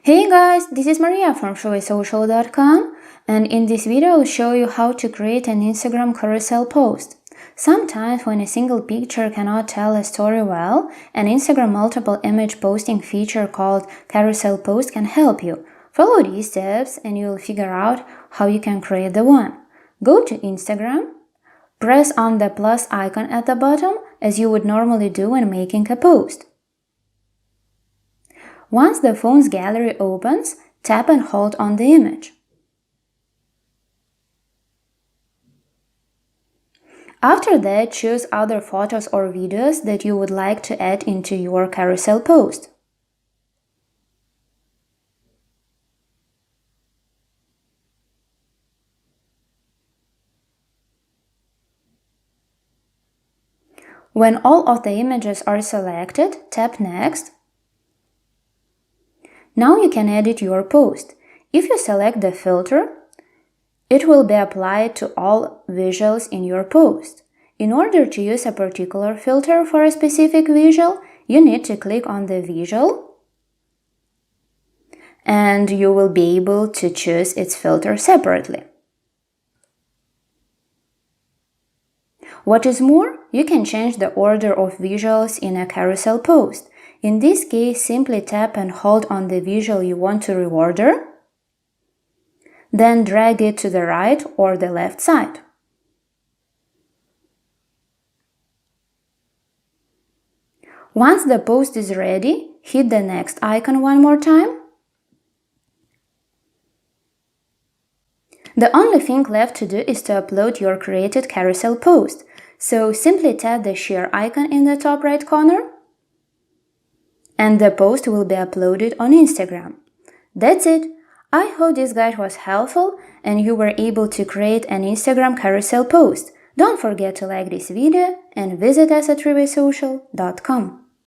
Hey guys, this is Maria from reorder, and in this video I'll show you how to create an Instagram carousel post. Sometimes when a single picture cannot tell a story well, an Instagram multiple image posting feature called Carousel Post can help you. Follow these steps and you'll figure out how you can create the one. Go to Instagram, press on the plus icon at the bottom as you would normally do when making a post. Once the phone's gallery opens, tap and hold on the image. After that, choose other photos or videos that you would like to add into your carousel post. When all of the images are selected, tap Next. Now you can edit your post. If you select the filter, it will be applied to all visuals in your post. In order to use a particular filter for a specific visual, you need to click on the visual and you will be able to choose its filter separately. What is more, you can change the order of visuals in a carousel post. In this case, simply tap and hold on the visual you want to reorder, then drag it to the right or the left side. Once the post is ready, hit the next icon one more time. The only thing left to do is to upload your created carousel post. So simply tap the share icon in the top right corner, and the post will be uploaded on Instagram. That's it! I hope this guide was helpful and you were able to create an Instagram carousel post. Don't forget to like this video and visit us at reorder.com.